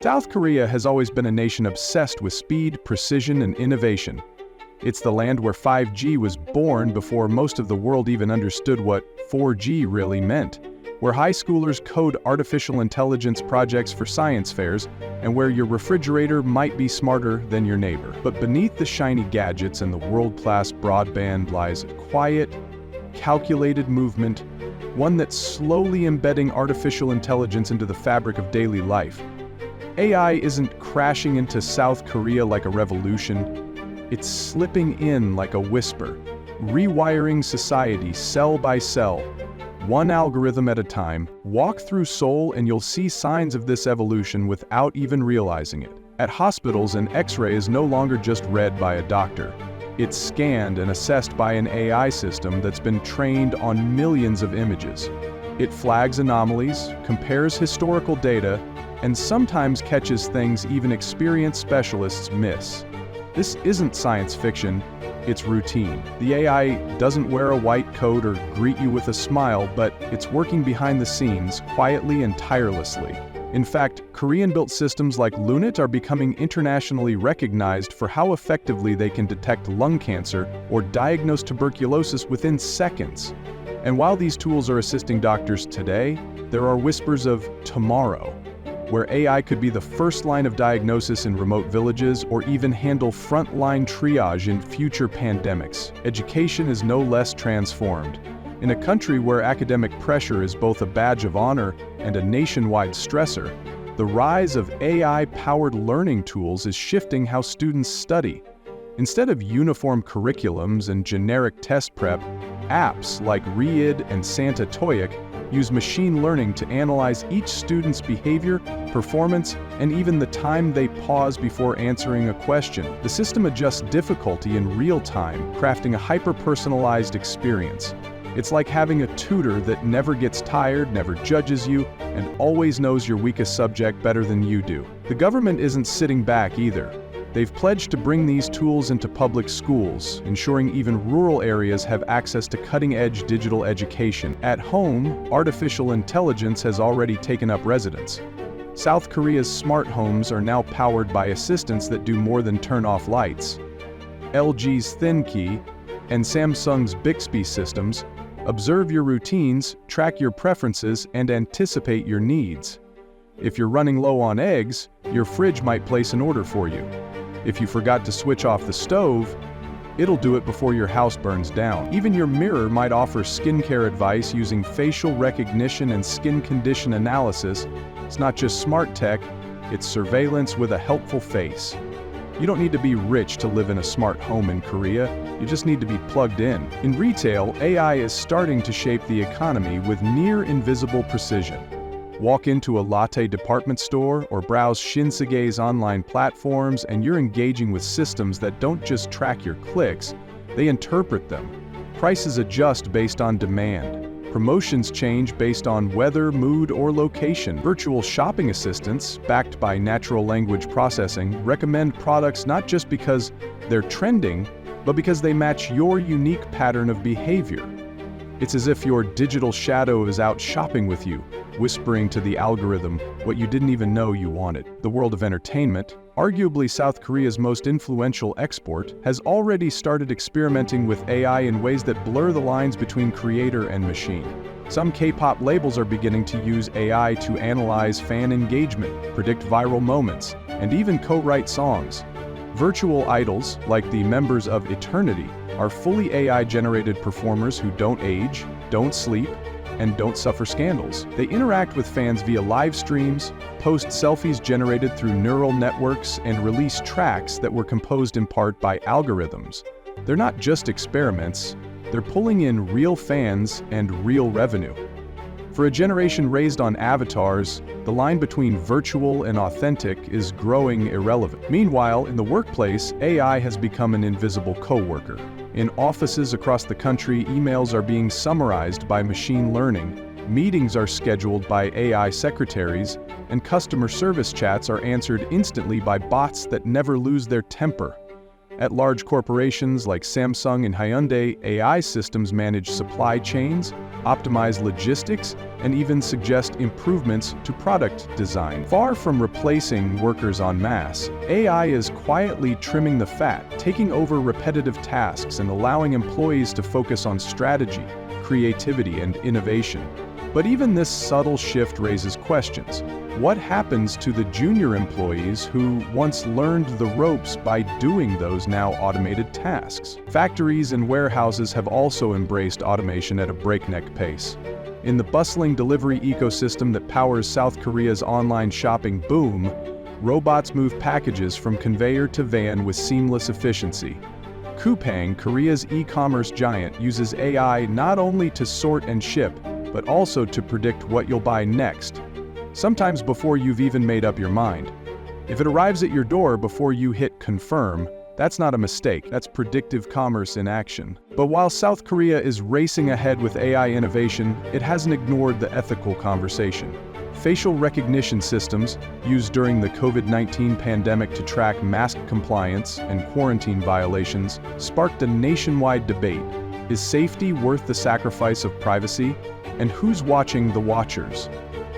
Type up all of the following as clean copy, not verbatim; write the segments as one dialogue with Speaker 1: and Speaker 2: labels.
Speaker 1: South Korea has always been a nation obsessed with speed, precision, and innovation. It's the land where 5G was born before most of the world even understood what 4G really meant, where high schoolers code artificial intelligence projects for science fairs, and where your refrigerator might be smarter than your neighbor. But beneath the shiny gadgets and the world-class broadband lies a quiet, calculated movement, one that's slowly embedding artificial intelligence into the fabric of daily life. AI isn't crashing into South Korea like a revolution. It's slipping in like a whisper, rewiring society cell by cell, one algorithm at a time. Walk through Seoul and you'll see signs of this evolution without even realizing it. At hospitals, an X-ray is no longer just read by a doctor. It's scanned and assessed by an AI system that's been trained on millions of images. It flags anomalies, compares historical data, and sometimes catches things even experienced specialists miss. This isn't science fiction, it's routine. The AI doesn't wear a white coat or greet you with a smile, but it's working behind the scenes, quietly and tirelessly. In fact, Korean-built systems like Lunit are becoming internationally recognized for how effectively they can detect lung cancer or diagnose tuberculosis within seconds. And while these tools are assisting doctors today, there are whispers of tomorrow, where AI could be the first line of diagnosis in remote villages or even handle frontline triage in future pandemics. Education is no less transformed. In a country where academic pressure is both a badge of honor and a nationwide stressor, the rise of AI-powered learning tools is shifting how students study. Instead of uniform curriculums and generic test prep, apps like Riiid and SANTA TOEIC use machine learning to analyze each student's behavior, performance, and even the time they pause before answering a question. The system adjusts difficulty in real time, crafting a hyper-personalized experience. It's like having a tutor that never gets tired, never judges you, and always knows your weakest subject better than you do. The government isn't sitting back either. They've pledged to bring these tools into public schools, ensuring even rural areas have access to cutting-edge digital education. At home, artificial intelligence has already taken up residence. South Korea's smart homes are now powered by assistants that do more than turn off lights. LG's ThinKey and Samsung's Bixby systems observe your routines, track your preferences, and anticipate your needs. If you're running low on eggs, your fridge might place an order for you. If you forgot to switch off the stove, it'll do it before your house burns down. Even your mirror might offer skincare advice using facial recognition and skin condition analysis. It's not just smart tech, it's surveillance with a helpful face. You don't need to be rich to live in a smart home in Korea, you just need to be plugged in. In retail, AI is starting to shape the economy with near-invisible precision. Walk into a latte department store or browse Shinsegae's online platforms and you're engaging with systems that don't just track your clicks, they interpret them. Prices adjust based on demand. Promotions change based on weather, mood, or location. Virtual shopping assistants, backed by natural language processing, recommend products not just because they're trending, but because they match your unique pattern of behavior. It's as if your digital shadow is out shopping with you, whispering to the algorithm what you didn't even know you wanted. The world of entertainment, arguably South Korea's most influential export, has already started experimenting with AI in ways that blur the lines between creator and machine. Some K-pop labels are beginning to use AI to analyze fan engagement, predict viral moments, and even co-write songs. Virtual idols, like the members of Eternity, are fully AI-generated performers who don't age, don't sleep, and don't suffer scandals. They interact with fans via live streams, post selfies generated through neural networks, and release tracks that were composed in part by algorithms. They're not just experiments, they're pulling in real fans and real revenue. For a generation raised on avatars, the line between virtual and authentic is growing irrelevant. Meanwhile, in the workplace, AI has become an invisible coworker. In offices across the country, emails are being summarized by machine learning, meetings are scheduled by AI secretaries, and customer service chats are answered instantly by bots that never lose their temper. At large corporations like Samsung and Hyundai, AI systems manage supply chains, optimize logistics, and even suggest improvements to product design. Far from replacing workers en masse, AI is quietly trimming the fat, taking over repetitive tasks and allowing employees to focus on strategy, creativity, and innovation. But even this subtle shift raises questions. What happens to the junior employees who once learned the ropes by doing those now automated tasks? Factories and warehouses have also embraced automation at a breakneck pace. In the bustling delivery ecosystem that powers South Korea's online shopping boom, robots move packages from conveyor to van with seamless efficiency. Coupang, Korea's e-commerce giant, uses AI not only to sort and ship, but also to predict what you'll buy next, sometimes before you've even made up your mind. If it arrives at your door before you hit confirm, that's not a mistake, that's predictive commerce in action. But while South Korea is racing ahead with AI innovation, it hasn't ignored the ethical conversation. Facial recognition systems, used during the COVID-19 pandemic to track mask compliance and quarantine violations, sparked a nationwide debate. Is safety worth the sacrifice of privacy? And who's watching the watchers?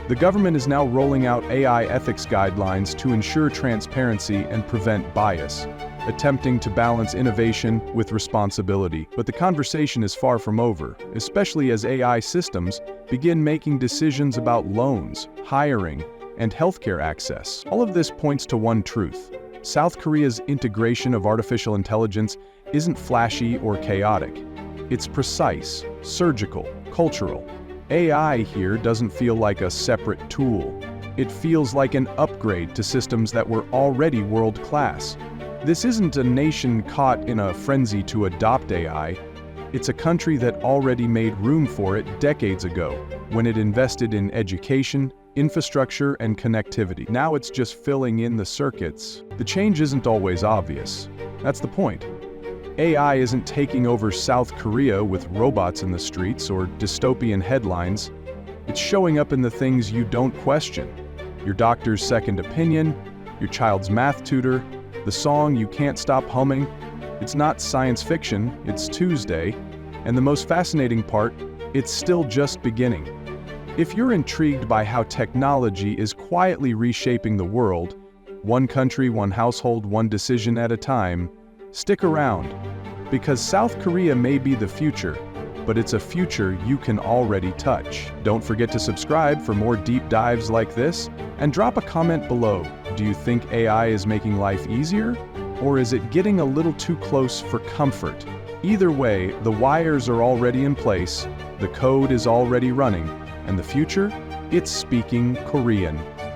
Speaker 1: The government is now rolling out AI ethics guidelines to ensure transparency and prevent bias, attempting to balance innovation with responsibility. But the conversation is far from over, especially as AI systems begin making decisions about loans, hiring, and healthcare access. All of this points to one truth. South Korea's integration of artificial intelligence isn't flashy or chaotic. It's precise, surgical, cultural. AI here doesn't feel like a separate tool. It feels like an upgrade to systems that were already world-class. This isn't a nation caught in a frenzy to adopt AI. It's a country that already made room for it decades ago, when it invested in education, infrastructure, and connectivity. Now it's just filling in the circuits. The change isn't always obvious. That's the point. AI isn't taking over South Korea with robots in the streets or dystopian headlines. It's showing up in the things you don't question. Your doctor's second opinion, your child's math tutor, the song you can't stop humming. It's not science fiction, it's Tuesday. And the most fascinating part, it's still just beginning. If you're intrigued by how technology is quietly reshaping the world, one country, one household, one decision at a time, stick around, because South Korea may be the future, but it's a future you can already touch. Don't forget to subscribe for more deep dives like this, and drop a comment below. Do you think AI is making life easier, or is it getting a little too close for comfort? Either way, the wires are already in place, the code is already running, and the future, it's speaking Korean.